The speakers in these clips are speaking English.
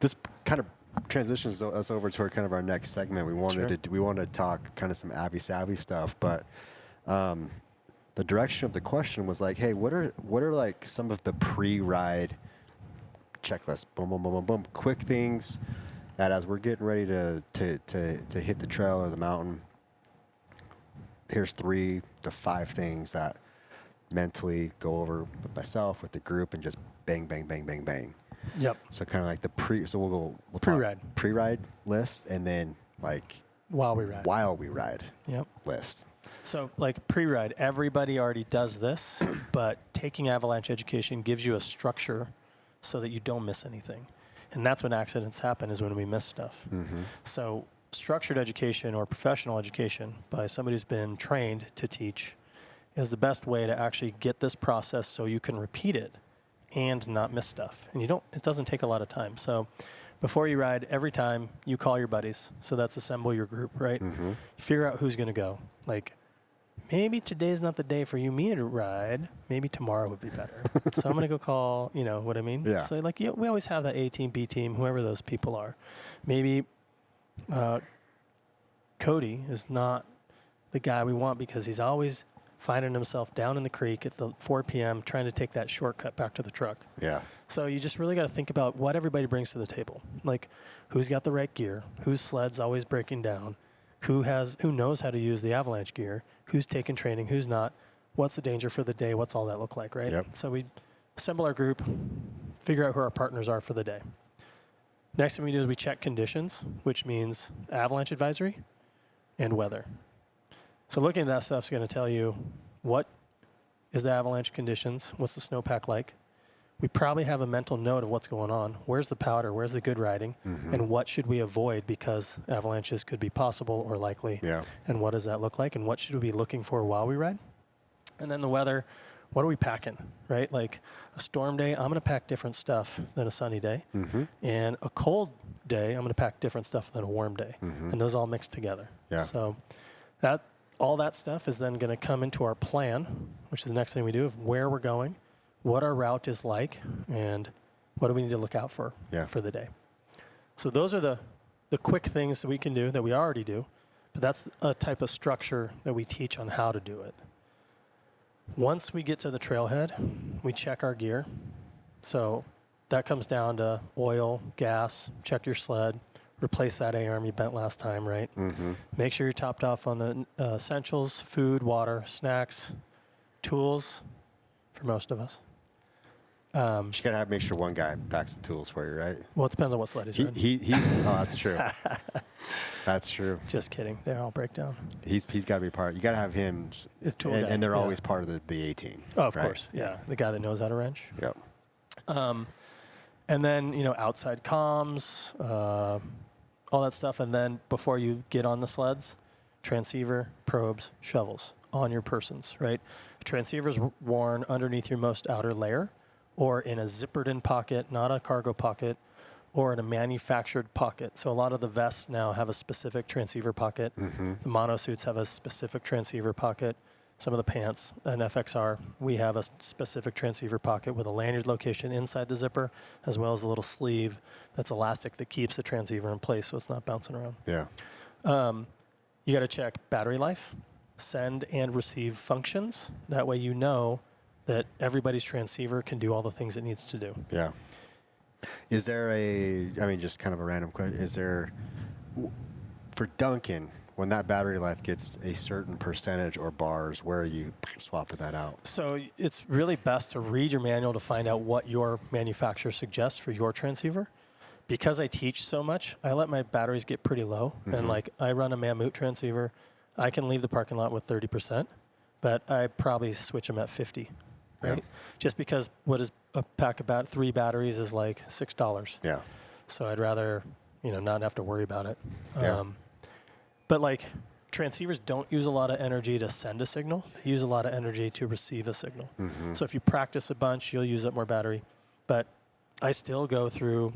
This kind of transitions us over to kind of our next segment. We wanted to talk kind of some savvy stuff, but the direction of the question was like, hey, what are like some of the pre-ride checklists? Boom, boom, boom, boom, boom. Quick things that as we're getting ready to hit the trail or the mountain, here's 3 to 5 things that mentally go over with myself, with the group, and just bang, bang, bang, bang, bang. Yep. So kind of like we'll pre-ride. Pre-ride list, and then like while we ride. Yep. List. So like pre-ride, everybody already does this, but taking avalanche education gives you a structure so that you don't miss anything. And that's when accidents happen, is when we miss stuff. Mm-hmm. So structured education or professional education by somebody who's been trained to teach is the best way to actually get this process so you can repeat it and not miss stuff. And it doesn't take a lot of time. So before you ride, every time you call your buddies. So that's assemble your group, right? Mm-hmm. Figure out who's going to go. Like, maybe today's not the day for me to ride. Maybe tomorrow would be better. So I'm going to go call, you know what I mean? Yeah. So like, we always have that A team, B team, whoever those people are. Maybe Cody is not the guy we want because he's always finding himself down in the creek at the 4 p.m. trying to take that shortcut back to the truck. Yeah. So you just really got to think about what everybody brings to the table. Like, who's got the right gear? Whose sled's always breaking down? Who knows how to use the avalanche gear? Who's taking training? Who's not? What's the danger for the day? What's all that look like, right? Yep. So we assemble our group, figure out who our partners are for the day. Next thing we do is we check conditions, which means avalanche advisory and weather. So looking at that stuff is going to tell you what is the avalanche conditions, what's the snowpack like. We probably have a mental note of what's going on. Where's the powder? Where's the good riding? Mm-hmm. And what should we avoid because avalanches could be possible or likely? Yeah. And what does that look like? And what should we be looking for while we ride? And then the weather, what are we packing, right? Like a storm day, I'm going to pack different stuff than a sunny day. Mm-hmm. And a cold day, I'm going to pack different stuff than a warm day. Mm-hmm. And those all mix together. Yeah. So all that stuff is then going to come into our plan, which is the next thing we do, of where we're going, what our route is like, and what do we need to look out for the day. So those are the quick things that we can do that we already do, but that's a type of structure that we teach on how to do it. Once we get to the trailhead, we check our gear. So that comes down to oil, gas, check your sled, replace that A-arm you bent last time, right? Mm-hmm. Make sure you're topped off on the essentials, food, water, snacks, tools for most of us. You gotta make sure one guy packs the tools for you, right? Well, it depends on what sled he's riding. Oh, that's true. That's true. Just kidding. They all break down. He's got to be part. You got to have him, and they're always part of the A team. Oh, of course. Yeah, the guy that knows how to wrench. Yep. And then outside comms, all that stuff, and then before you get on the sleds, transceiver, probes, shovels on your persons, right? Transceiver's worn underneath your most outer layer, or in a zippered in pocket, not a cargo pocket, or in a manufactured pocket. So a lot of the vests now have a specific transceiver pocket. Mm-hmm. The monosuits have a specific transceiver pocket. Some of the pants, an FXR, we have a specific transceiver pocket with a lanyard location inside the zipper, as well as a little sleeve that's elastic that keeps the transceiver in place so it's not bouncing around. Yeah. You got to check battery life, send and receive functions. That way you know that everybody's transceiver can do all the things it needs to do. Yeah. Is there just kind of a random question, is there, for Duncan, when that battery life gets a certain percentage or bars, where are you swapping that out? So it's really best to read your manual to find out what your manufacturer suggests for your transceiver. Because I teach so much, I let my batteries get pretty low. Mm-hmm. And I run a Mammut transceiver. I can leave the parking lot with 30%, but I probably switch them at 50, right? Yeah. Just because what is a pack of 3 batteries is like $6. Yeah. So I'd rather, not have to worry about it. Yeah. But transceivers don't use a lot of energy to send a signal. They use a lot of energy to receive a signal. Mm-hmm. So if you practice a bunch, you'll use up more battery. But I still go through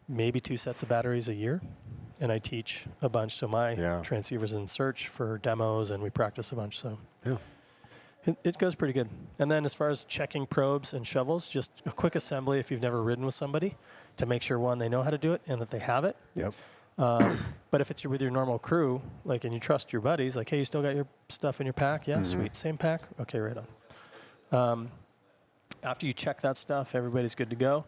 maybe 2 sets of batteries a year, and I teach a bunch. So my transceiver's in search for demos, and we practice a bunch. So It goes pretty good. And then as far as checking probes and shovels, just a quick assembly if you've never ridden with somebody to make sure, one, they know how to do it and that they have it. Yep. But if it's with your normal crew, like, and you trust your buddies, like, hey, you still got your stuff in your pack? Yeah, sweet. Same pack? Okay, right on. After you check that stuff, everybody's good to go.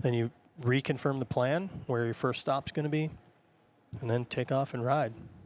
Then you reconfirm the plan, where your first stop's going to be, and then take off and ride.